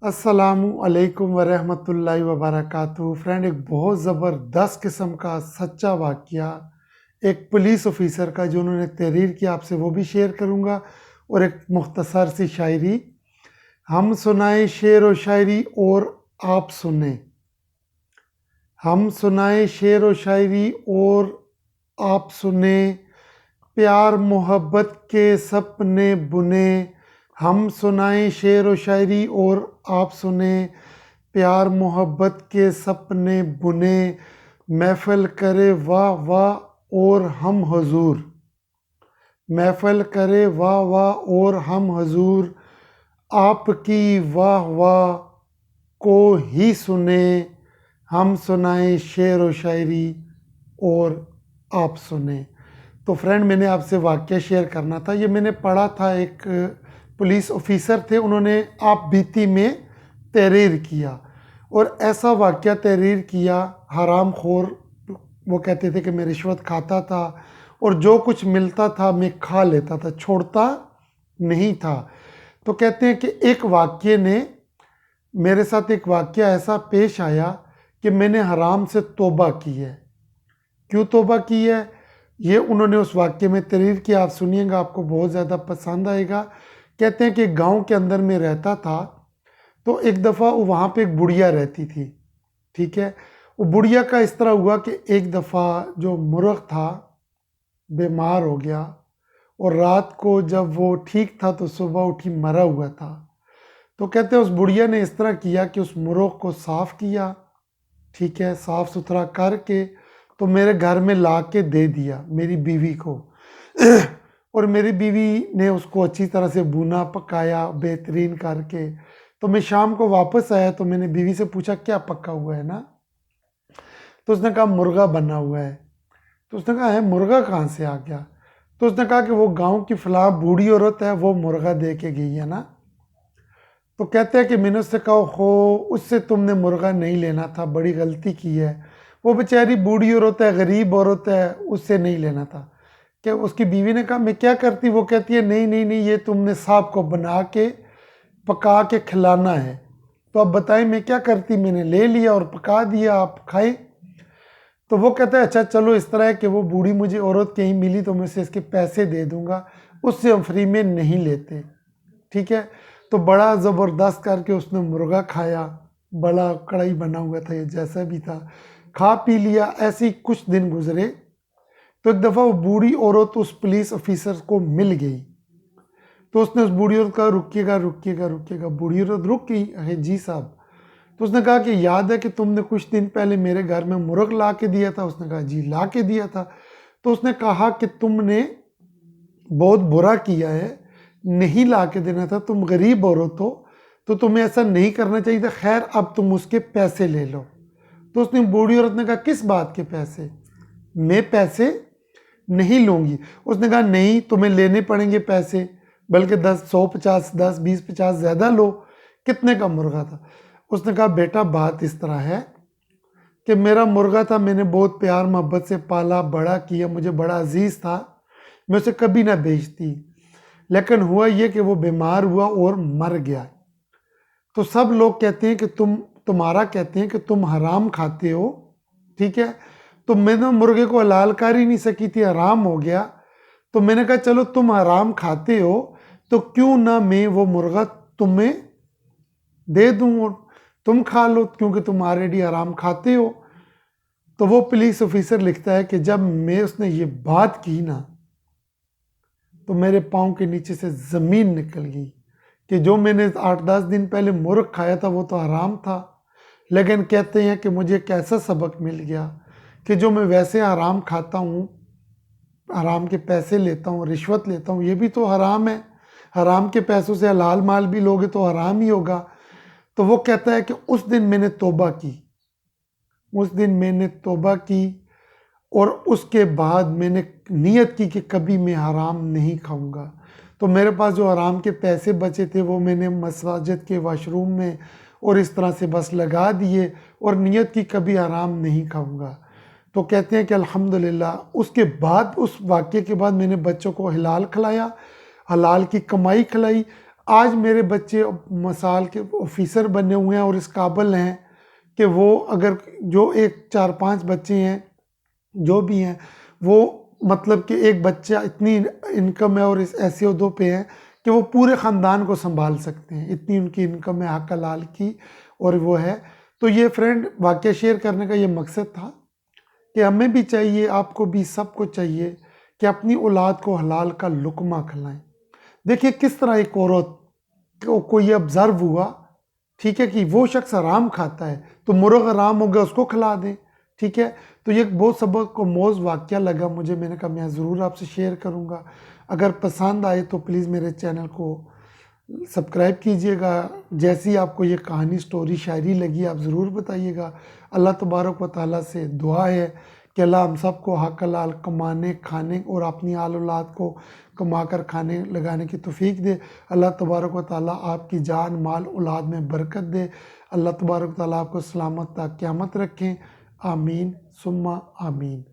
अस्सलामु अलैकुम वरहमतुल्लाहि वबरकातुहू। फ्रेंड, एक बहुत ज़बरदस्त किस्म का सच्चा वाक़या एक पुलिस ऑफिसर का जो उन्होंने तहरीर किया, आपसे वो भी शेयर करूँगा। और एक मुख्तसर सी शायरी, हम सुनाए शेर व शायरी और आप सुने। हम सुनाए शेर व शायरी और आप सुने, प्यार मोहब्बत के सपने बुने। हम सुनाए शेर व शायरी और आप सुने, प्यार मोहब्बत के सपने बुने। महफिल करे वाह वाह और हम हजूर, महफिल करे वाह वाह और हम हजूर, आपकी वाह वाह को ही सुने। हम सुनाए शेर व शायरी और आप सुने। तो फ्रेंड, मैंने आपसे वाक़या शेयर करना था। ये मैंने पढ़ा था, एक पुलिस ऑफिसर थे, उन्होंने आप बीती में तहरीर किया और ऐसा वाक़या तहरीर किया। हराम खोर, वो कहते थे कि मैं रिश्वत खाता था और जो कुछ मिलता था मैं खा लेता था, छोड़ता नहीं था। तो कहते हैं कि एक वाक़ये ने मेरे साथ, एक वाक़या ऐसा पेश आया कि मैंने हराम से तौबा की है। क्यों तौबा की है, ये उन्होंने उस वाक़ये में तहरीर किया। आप सुनिएगा, आपको बहुत ज़्यादा पसंद आएगा। कहते हैं कि गांव के अंदर में रहता था, तो एक दफ़ा वहाँ पे एक बुढ़िया रहती थी। ठीक है, वो बुढ़िया का इस तरह हुआ कि एक दफ़ा जो मुर्ग था बीमार हो गया और रात को जब वो ठीक था तो सुबह उठी मरा हुआ था। तो कहते हैं उस बुढ़िया ने इस तरह किया कि उस मुर्ग को साफ़ किया, ठीक है, साफ़ सुथरा करके तो मेरे घर में ला के दे दिया मेरी बीवी को। और मेरी बीवी ने उसको अच्छी तरह से भुना पकाया बेहतरीन करके। तो मैं शाम को वापस आया तो मैंने बीवी से पूछा क्या पका हुआ है ना, तो उसने कहा मुर्गा बना हुआ है। तो उसने कहा है मुर्गा कहाँ से आ गया, तो उसने कहा कि वो गांव की फलां बूढ़ी औरत है, वो मुर्गा दे के गई है ना। तो कहते हैं कि मैंने उससे कहा हो, उससे तुमने मुर्गा नहीं लेना था, बड़ी गलती की है। वो बेचारी बूढ़ी औरत है, गरीब औरत है, उससे नहीं लेना था। क्या उसकी बीवी ने कहा मैं क्या करती, वो कहती है नहीं नहीं नहीं, ये तुमने साहब को बना के पका के खिलाना है। तो अब बताएं मैं क्या करती, मैंने ले लिया और पका दिया, आप खाए। तो वो कहता है अच्छा चलो, इस तरह है कि वो बूढ़ी मुझे औरत कहीं मिली तो मैं उसे इसके पैसे दे दूंगा, उससे हम फ्री में नहीं लेते। ठीक है, तो बड़ा ज़बरदस्त करके उसने मुर्गा खाया, बड़ा कढ़ाई बना हुआ था, ये जैसा भी था, खा पी लिया। ऐसे ही कुछ दिन गुजरे तो एक दफ़ा वो बूढ़ी औरत उस पुलिस ऑफिसर को मिल गई। तो उसने उस बूढ़ी औरत कहा रुकिएगा रुकिएगा रुकिएगा। बूढ़ी औरत रुक गई, अरे जी साहब। तो उसने कहा कि याद है कि तुमने कुछ दिन पहले मेरे घर में मुर्ग ला के दिया था। उसने कहा जी ला के दिया था। तो उसने कहा कि तुमने बहुत बुरा किया है, नहीं ला के देना था, तुम गरीब औरत हो तो तुम्हें ऐसा नहीं करना चाहिए था, खैर अब तुम उसके पैसे ले लो। तो उसने, बूढ़ी औरत ने कहा किस बात के पैसे, मैं पैसे नहीं लूंगी। उसने कहा नहीं, तुम्हें लेने पड़ेंगे पैसे, बल्कि 10 100 50 10 20 50 ज़्यादा लो। कितने का मुर्गा था। उसने कहा बेटा बात इस तरह है कि मेरा मुर्गा था, मैंने बहुत प्यार मोहब्बत से पाला बड़ा किया, मुझे बड़ा अजीज़ था, मैं उसे कभी ना बेचती। लेकिन हुआ ये कि वो बीमार हुआ और मर गया। तो सब लोग कहते हैं कि तुम्हारा कहते हैं कि तुम हराम खाते हो। ठीक है, तो मैंने मुर्गे को हलाल कर ही नहीं सकी थी, हराम हो गया। तो मैंने कहा चलो तुम हराम खाते हो तो क्यों ना मैं वो मुर्गा तुम्हें दे दूं और तुम खा लो, क्योंकि तुम ऑलरेडी हराम खाते हो। तो वो पुलिस ऑफिसर लिखता है कि जब मैं उसने ये बात की ना, तो मेरे पाँव के नीचे से ज़मीन निकल गई कि जो मैंने 8-10 दिन पहले मुर्ग खाया था वो तो हराम था, लेकिन कहते हैं कि मुझे एक ऐसा सबक मिल गया कि जो मैं वैसे हराम खाता हूँ, हराम के पैसे लेता हूँ, रिश्वत लेता हूँ, ये भी तो हराम है। हराम के पैसों से हलाल माल भी लोगे तो हराम ही होगा। तो वो कहता है कि उस दिन मैंने तौबा की, उस दिन मैंने तौबा की और उसके बाद मैंने नियत की कि कभी मैं हराम नहीं खाऊंगा। तो मेरे पास जो हराम के पैसे बचे थे वो मैंने मसाजिद के वाशरूम में और इस तरह से बस लगा दिए और नियत की कभी हराम नहीं खाऊंगा। तो कहते हैं कि अल्हम्दुलिल्लाह उसके बाद, उस वाक़े के बाद मैंने बच्चों को हलाल खिलाया, हलाल की कमाई खिलाई। आज मेरे बच्चे मिसाल के ऑफिसर बने हुए हैं और इस काबिल हैं कि वो अगर जो एक 4-5 बच्चे हैं जो भी हैं वो मतलब कि एक बच्चा इतनी इनकम है और इस ऐसे अहदों पे है कि वो पूरे ख़ानदान को संभाल सकते हैं, इतनी उनकी इनकम है हक हलाल की और वो है। तो ये फ्रेंड वाक़या शेयर करने का ये मकसद था कि हमें भी चाहिए, आपको भी, सबको चाहिए कि अपनी औलाद को हलाल का लुक़मा खिलाएं। देखिए किस तरह एक औरत को ये ऑब्ज़र्व हुआ, ठीक है, कि वो शख्स हराम खाता है तो मुर्ग़ हराम हो गया उसको खिला दें, ठीक है। तो ये एक बहुत सबक आमोज़ वाक़या लगा मुझे, मैंने कहा मैं ज़रूर आपसे शेयर करूँगा। अगर पसंद आए तो प्लीज़ मेरे चैनल को सब्सक्राइब कीजिएगा। जैसी आपको ये कहानी, स्टोरी, शायरी लगी आप ज़रूर बताइएगा। अल्लाह तबारक व तआला से दुआ है कि अल्लाह हम सबको हक हलाल कमाने, खाने और अपनी आल औलाद को कमा कर खाने लगाने की तौफीक दे। अल्लाह तबारक व तआला आपकी जान, माल, औलाद में बरकत दे। अल्लाह तबारक व तआला आपको सलामत ता क़यामत रखें। आमीन सुम्मा आमीन।